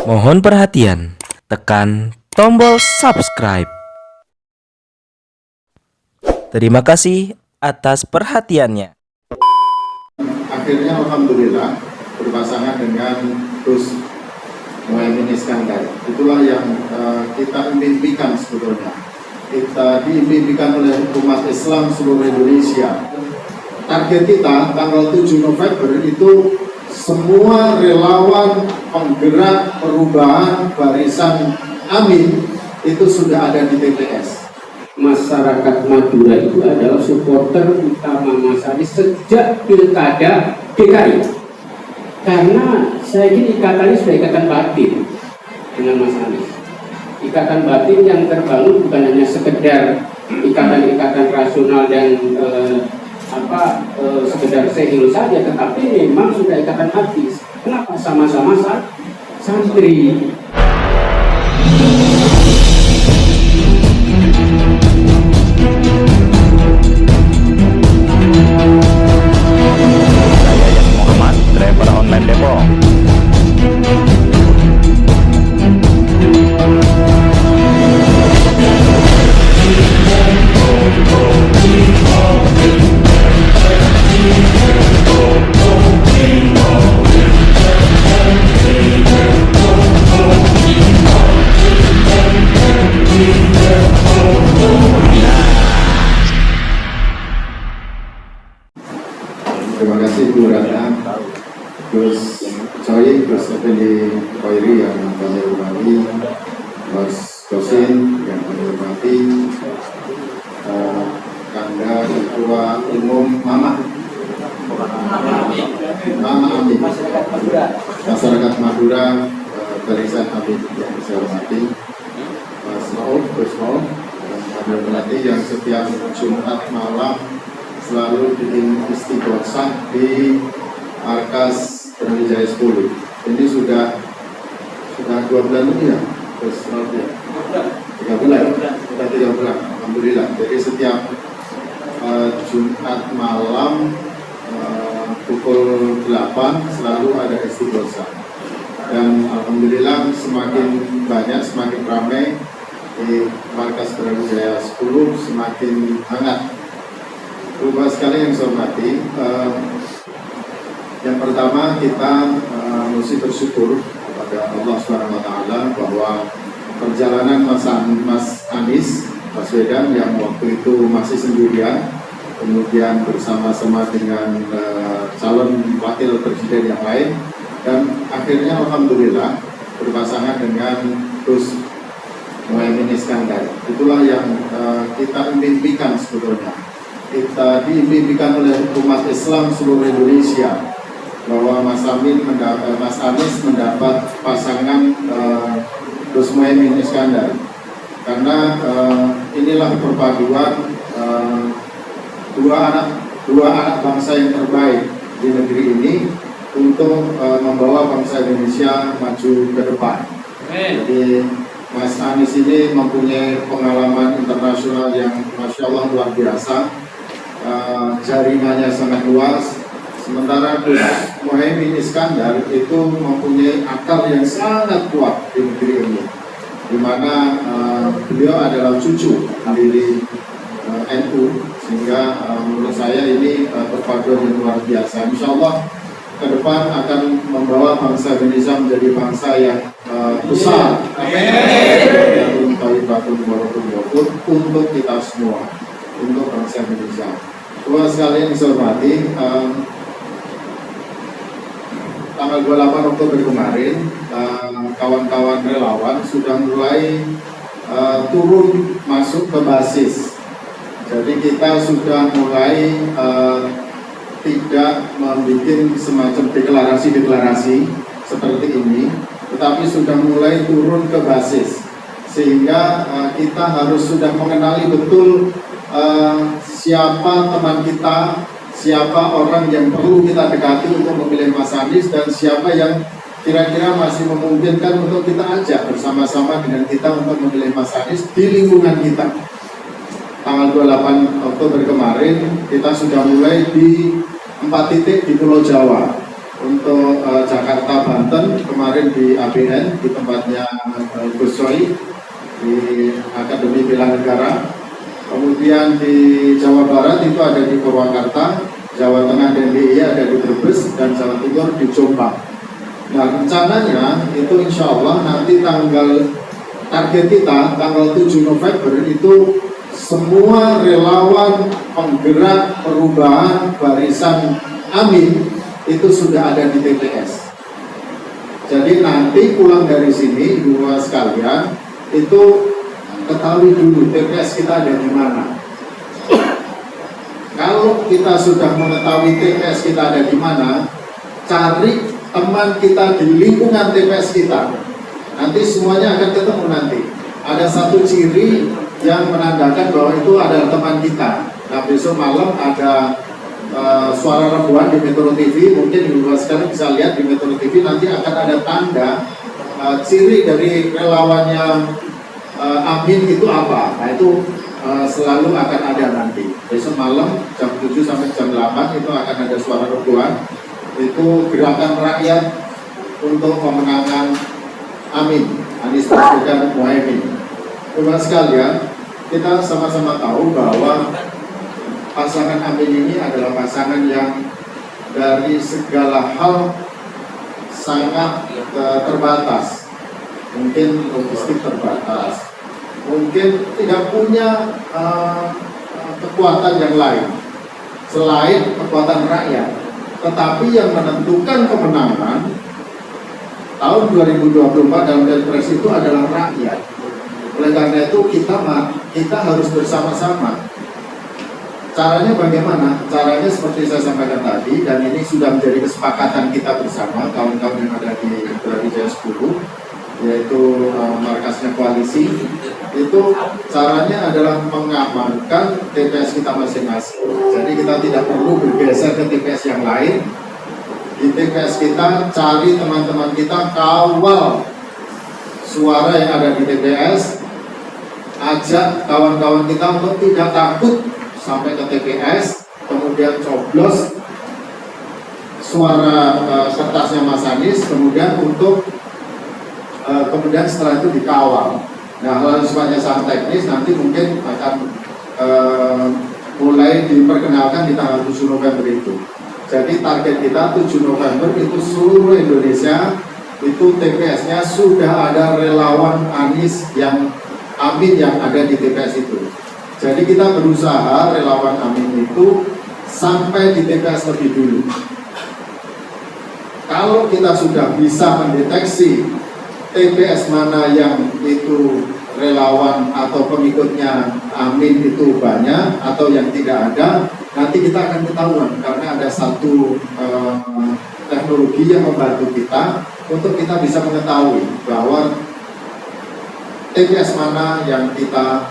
Mohon perhatian, tekan tombol subscribe. Terima kasih atas perhatiannya. Akhirnya alhamdulillah berpasangan dengan Gus Muhaimin Iskandar. Itulah yang kita mimpikan sebetulnya. Kita dimimpikan oleh umat Islam seluruh Indonesia. Target kita tanggal 7 November itu semua relawan penggerak perubahan barisan Amin itu sudah ada di TPS. Masyarakat Madura itu adalah supporter utama Mas Anies sejak pilkada DKI. Karena saya ini ikatannya sudah ikatan batin dengan Mas Anies. Ikatan batin yang terbangun bukan hanya sekedar ikatan-ikatan rasional dan sekedar sehil saja, tetapi memang sudah ikatan hati. Kenapa? Sama-sama santri. Saya Yas Muhammad, driver online Depok. Terima kasih Bu Ratna, Gus Coy, Gus Effendi Koiri yang kami hormati, Mas Kosin yang kami hormati, Kanda Ketua Umum Mama Amin, masyarakat Madura, barisan Amin yang saya hormati, Mas Raul, Gus Raul, dan kami hormati yang setiap Jumat malam selalu bikin istighosah di Markas Brawijaya 10. Ini sudah 2 bulan lebih ya, terus ya. 3 bulan, sudah 3 bulan, alhamdulillah. Jadi setiap Jumat malam pukul 8 selalu ada istighosah. Dan alhamdulillah semakin banyak, semakin ramai di Markas Brawijaya 10, semakin hangat. Berubah sekali yang saya hormati. Yang pertama kita mesti bersyukur kepada Allah SWT bahwa perjalanan Mas Anies Baswedan yang waktu itu masih sendirian, kemudian bersama-sama dengan calon wakil presiden yang lain, dan akhirnya alhamdulillah berpasangan dengan Gus Muhaimin Iskandar. Itulah yang kita mimpikan sebetulnya. Kita dimimpikan oleh umat Islam seluruh Indonesia bahwa Mas Anies mendapat pasangan Gus Muhaimin Iskandar, karena inilah perpaduan dua anak bangsa yang terbaik di negeri ini untuk membawa bangsa Indonesia maju ke depan. Jadi Mas Anies ini mempunyai pengalaman internasional yang Masya Allah luar biasa. Jaringannya sangat luas, sementara Gus Muhaimin Iskandar itu mempunyai akar yang sangat kuat di negeri ini, di mana beliau adalah cucu dari NU, sehingga menurut saya ini perpaduan yang luar biasa. Insya Allah ke depan akan membawa bangsa Indonesia menjadi bangsa yang besar. Untuk kita semua, untuk bangsa Indonesia. Tuan sekalian yang saya hormati, tanggal 28 Oktober kemarin, kawan-kawan relawan sudah mulai turun masuk ke basis. Jadi kita sudah mulai tidak membuat semacam deklarasi-deklarasi seperti ini, tetapi sudah mulai turun ke basis. Sehingga kita harus sudah mengenali betul siapa teman kita, siapa orang yang perlu kita dekati untuk memilih Mas Anies, dan siapa yang kira-kira masih memungkinkan untuk kita ajak bersama-sama dengan kita untuk memilih Mas Anies di lingkungan kita. Tanggal 28 Oktober kemarin kita sudah mulai di 4 titik di Pulau Jawa, untuk Jakarta, Banten, Banten kemarin di ABN di tempatnya Gus Choi di Akademi Bela Negara. Kemudian di Jawa Barat itu ada di Purwakarta, Jawa Tengah dan DIY ada di Brebes, dan Jawa Timur di Jombang. Nah, rencananya itu insya Allah nanti target kita tanggal 7 November itu semua relawan penggerak perubahan barisan Amin itu sudah ada di TPS. Jadi nanti pulang dari sini dua sekalian itu ketahui dulu TPS kita ada di mana. Kalau kita sudah mengetahui TPS kita ada di mana, cari teman kita di lingkungan TPS kita. Nanti semuanya akan ketemu nanti. Ada satu ciri yang menandakan bahwa itu adalah teman kita. Nah, besok malam ada suara rembuan di Metro TV. Mungkin sekarang bisa lihat di Metro TV nanti akan ada tanda ciri dari relawannya Amin itu apa. Nah, itu selalu akan ada nanti. Besok malam jam 7 sampai jam 8 itu akan ada suara rembuan. Itu gerakan rakyat untuk pemenangan Amin, Anies Baswedan Muhaimin. Teman sekalian, kita sama-sama tahu bahwa pasangan Amin ini adalah pasangan yang dari segala hal sangat terbatas. Mungkin logistik terbatas, mungkin tidak punya kekuatan yang lain selain kekuatan rakyat. Tetapi yang menentukan kemenangan tahun 2024 dalam Pilpres itu adalah rakyat. Oleh karena itu kita harus bersama-sama. Caranya bagaimana? Caranya seperti saya sampaikan tadi, dan ini sudah menjadi kesepakatan kita bersama kawan-kawan yang ada di Brawijaya 10, yaitu markasnya koalisi. Itu caranya adalah mengamankan TPS kita masing-masing. Jadi kita tidak perlu bergeser ke TPS yang lain. Di TPS kita cari teman-teman kita, kawal suara yang ada di TPS, ajak kawan-kawan kita untuk tidak takut sampai ke TPS, kemudian coblos suara kertasnya Mas Anies, kemudian kemudian setelah itu dikawal. Nah, hal sifatnya sangat teknis nanti mungkin akan mulai diperkenalkan di tanggal 7 November itu. Jadi target kita 7 November itu seluruh Indonesia itu TPS-nya sudah ada relawan Anies yang Amin yang ada di TPS itu. Jadi kita berusaha relawan Amin itu sampai di TPS lebih dulu. Kalau kita sudah bisa mendeteksi TPS mana yang itu relawan atau pengikutnya Amin itu banyak atau yang tidak ada, nanti kita akan ketahuan karena ada satu teknologi yang membantu kita untuk kita bisa mengetahui bahwa TPS mana yang kita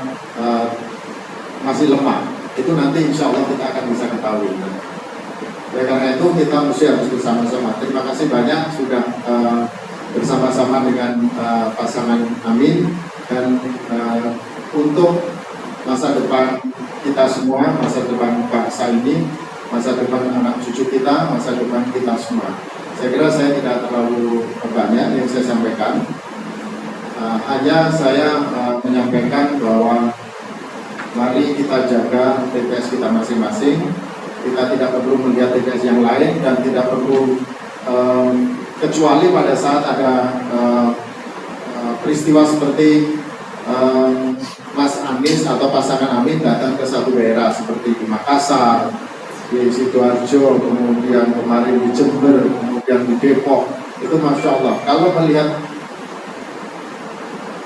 masih lemah. Itu nanti insya Allah kita akan bisa ketahui. Oleh karena itu kita harus bersama-sama. Terima kasih banyak sudah bersama-sama dengan pasangan Amin, dan untuk masa depan kita semua, masa depan bangsa ini, masa depan anak cucu kita, masa depan kita semua. Saya kira saya tidak terlalu banyak yang saya sampaikan. Hanya saya menyampaikan bahwa mari kita jaga TPS kita masing-masing. Kita tidak perlu melihat TPS yang lain dan tidak perlu kecuali pada saat ada peristiwa seperti Mas Anies atau pasangan Amin datang ke satu daerah seperti di Makassar, di Sidoarjo, kemudian kemarin di Jember, kemudian di Depok. Itu Masya Allah, kalau melihat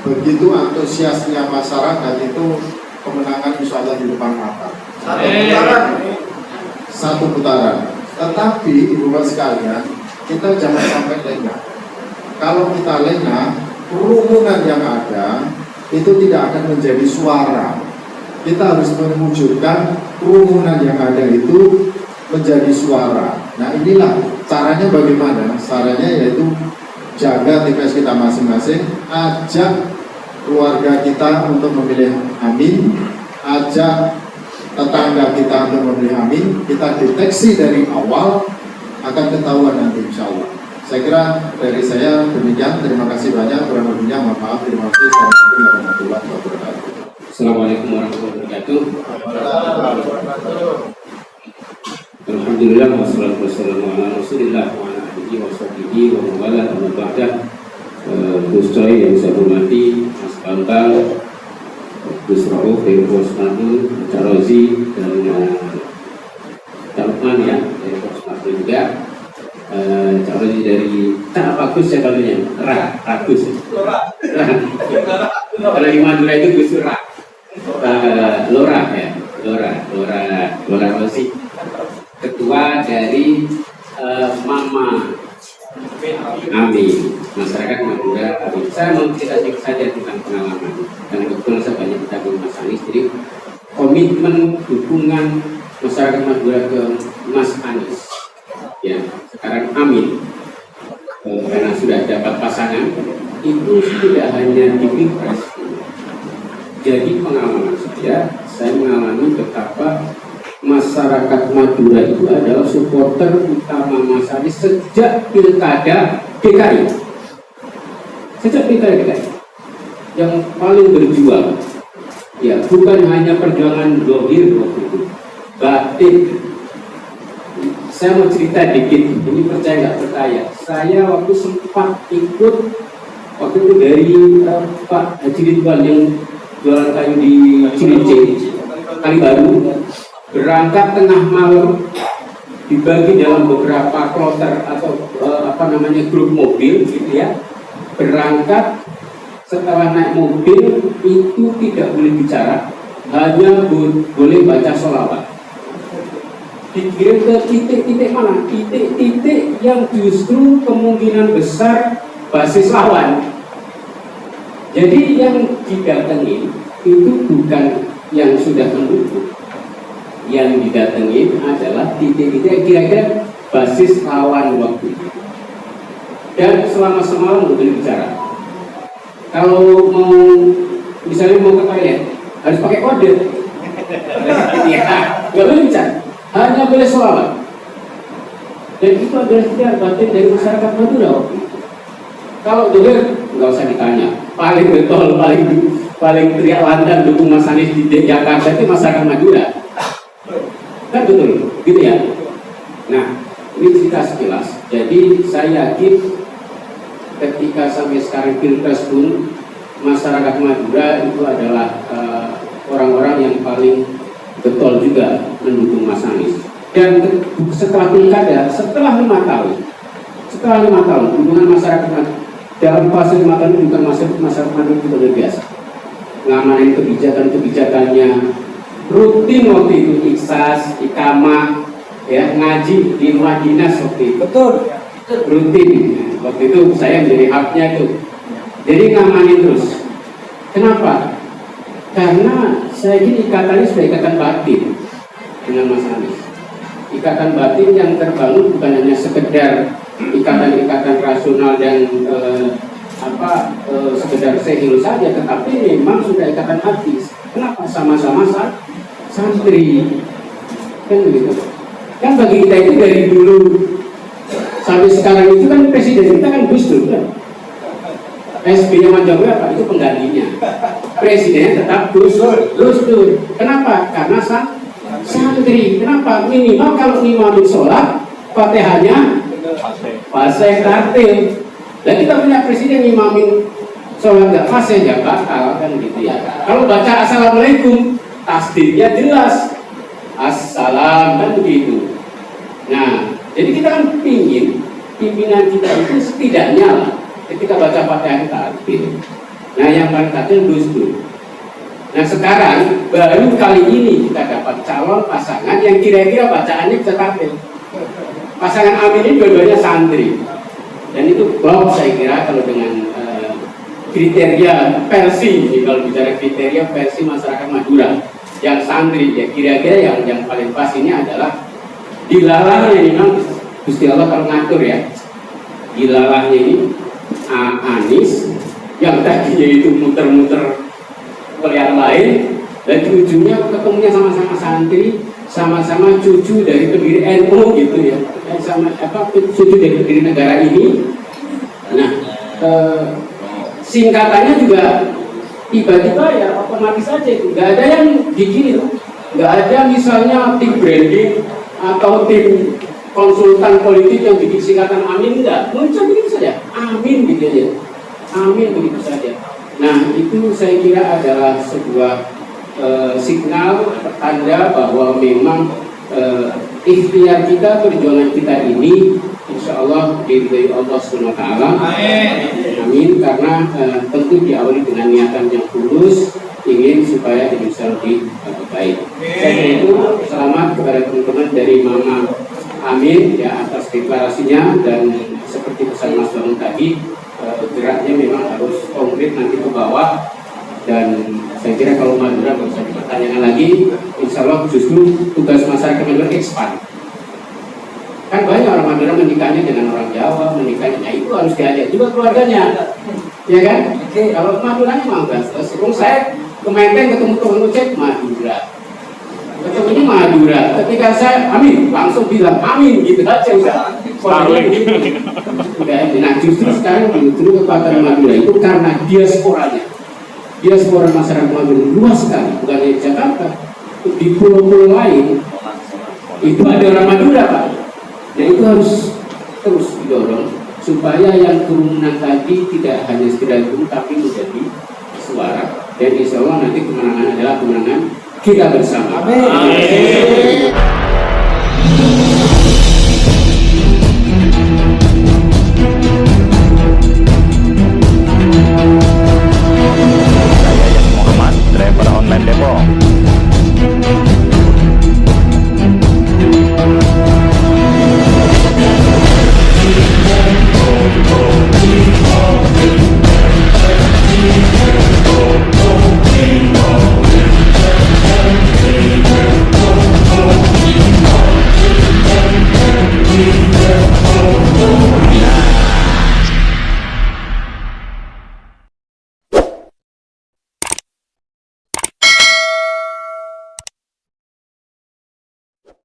begitu antusiasnya masyarakat itu kemenangan insya Allah di depan mata. Satu putaran. Tetapi ibu bapak sekalian, kita jangan sampai lengah. Kalau kita lengah, kerumunan yang ada itu tidak akan menjadi suara. Kita harus mewujudkan kerumunan yang ada itu menjadi suara. Nah, inilah caranya bagaimana? Caranya yaitu jaga TPS kita masing-masing, ajak keluarga kita untuk memilih Amin, ajak tetangga kita untuk memilih Amin. Kita deteksi dari awal, akan ketahuan nanti insya Allah. Saya kira dari saya demikian. Terima kasih banyak. Kurang lebihnya mohon maaf. Terima kasih. Assalamualaikum warahmatullahi wabarakatuh. Assalamualaikum warahmatullahi wabarakatuh. Alhamdulillah wassalatu wassalamu ala Rasulillah wa ala alihi wa sahbihi wa man wala amma ba'da. Gus Coy yang saya hormati, Mas Bambang, Gus Rauf, Gus Madu, Cak Rozi, dan Cak Lukman ya, dari Gus Madu juga. Cak Rozi dari Cak Bagus ya kalaunya, Ragus. Kalau di Madura itu Gus Lora ya, Lora Rozi, ketua dari Mama Amin, masyarakat Madura. Saya mau cerita sedikit saja tentang pengalaman, dan kebetulan saya banyak bertemu Mas Anies. Jadi komitmen dukungan masyarakat Madura ke Mas Anies, ya sekarang Amin, karena sudah dapat pasangan, itu tidak hanya di Pilpres. Jadi pengalaman saya mengalami betapa masyarakat Madura itu adalah supporter utama Mas Anies sejak pilkada DKI. Yang paling berjuang, ya bukan hanya perjuangan dohir waktu itu, batin. Saya mau cerita dikit, ini percaya nggak percaya. Saya waktu sempat ikut waktu itu dari Pak Haji Ridwan yang jualan kayu di Cilincing, Kali Baru. Berangkat tengah malam, dibagi dalam beberapa kloter atau grup mobil gitu ya. Berangkat, setelah naik mobil itu tidak boleh bicara, hanya boleh baca sholawat. Dikirim ke titik-titik mana? Titik-titik yang justru kemungkinan besar basis lawan. Jadi yang didatangi itu bukan yang sudah mendukung, yang didatangi adalah titik-titik kira-kira basis lawan waktu itu. Dan selama semalam boleh bicara. Kalau mau misalnya mau ke toilet harus pakai kode. Ya, nggak boleh bicara, hanya boleh sholawat. Dan itu adalah ikhtiar batin dari masyarakat Madura waktu itu. Kalau dohir nggak usah ditanya, paling betul, paling teriak lantang dukung Mas Anies di Jakarta itu masyarakat Madura. Kan betul, gitu ya. Nah, ini cerita sekilas. Jadi saya yakin ketika sampai sekarang Pilpres pun masyarakat Madura itu adalah orang-orang yang paling getol juga mendukung Mas Anies. Dan setelah pilkada, setelah 5 tahun, dukungan masyarakat Madura dalam fase 5 tahun itu bukan masyarakat Madura itu luar biasa. Ngamanin kebijakannya, rutin waktu itu iksas, ikamah, ya ngaji di rumah dinas waktu itu. Betul. Rutin. Waktu itu saya menjadi haknya itu. Jadi ngamanin terus. Kenapa? Karena saya ini ikatannya sudah ikatan batin dengan Mas Anies. Ikatan batin yang terbangun bukan hanya sekedar ikatan-ikatan rasional dan sekedar sehil saja, tetapi memang sudah ikatan hati. Kenapa? Sama-sama santri, kan begitu. Kan bagi kita itu dari dulu sampai sekarang itu kan presiden kita kan Gus Dur kan. SB-nya Manjawara apa? Itu penggantinya. Presidennya tetap Gus Dur. Kenapa? Karena santri. Kenapa? Minimal kalau imamin sholat, Fatihahnya fasih tartil. Dan kita punya presiden imamin sholat nggak fasih ya bakal kan gitu ya. Kalau baca assalamualaikum, tasdidnya jelas. Assalam kan begitu. Nah, jadi kita kan pingin pimpinan kita itu setidaknya lah ketika baca Fatihah tartil. Nah, yang paling tartil Gus Dur. Nah, sekarang baru kali ini kita dapat calon pasangan yang kira-kira bacaannya bisa tartil. Pasangan Amin ini dua-duanya santri, dan itu klop saya kira kalau dengan kriteria versi, kalau bicara kriteria versi masyarakat Madura yang santri, ya kira-kira yang paling pas ini adalah dilalahnya memang Gusti Allah kalau ngatur ya, dilalahnya ini Anies yang tadinya itu muter-muter ke yang lain, dan di ujungnya ketemunya sama-sama santri, sama-sama cucu dari pendiri NU gitu ya, sama cucu dari pendiri negara ini. Nah, singkatannya juga tiba-tiba ya otomatis aja itu, nggak ada yang begini loh, nggak ada misalnya tim branding atau tim konsultan politik yang bikin singkatan amin, enggak, muncul begitu saja, amin gitu aja, amin begitu saja. Nah itu saya kira adalah sebuah signal pertanda bahwa memang ikhtiar kita, perjuangan kita ini insya Allah diridhoi Allah SWT. Amin. Karena tentu diawali dengan niatan yang tulus, ingin supaya Indonesia lebih baik. Saya kira itu, selamat kepada teman-teman dari Mama Amin ya atas deklarasinya, dan seperti pesan Mas Bangun tadi, geraknya memang harus konkret nanti ke bawah. Dan saya kira kalau Madura nggak usah dipertanyakan lagi, insya Allah justru tugas masyarakat Madura expand. Kan banyak orang Madura menikahnya dengan orang Jawa, menikahnya, nah itu harus diajak juga keluarganya, ya kan? Kalau Maduranya mau kan, sebelum saya ke Menteng ketemu tukang ojek Madura, ketemunya Madura, ketika saya amin langsung bilang amin gitu aja udah. Nah justru sekarang justru kekuatan Madura itu karena diaspora masyarakat Madura luas sekali, bukan di Jakarta, di pulau-pulau lain itu ada orang Madura Pak. Nah itu harus terus didorong supaya yang kerumunan tadi tidak hanya sekedar itu tapi menjadi suara, dan insya Allah nanti kemenangan adalah kemenangan kita bersama. Amin.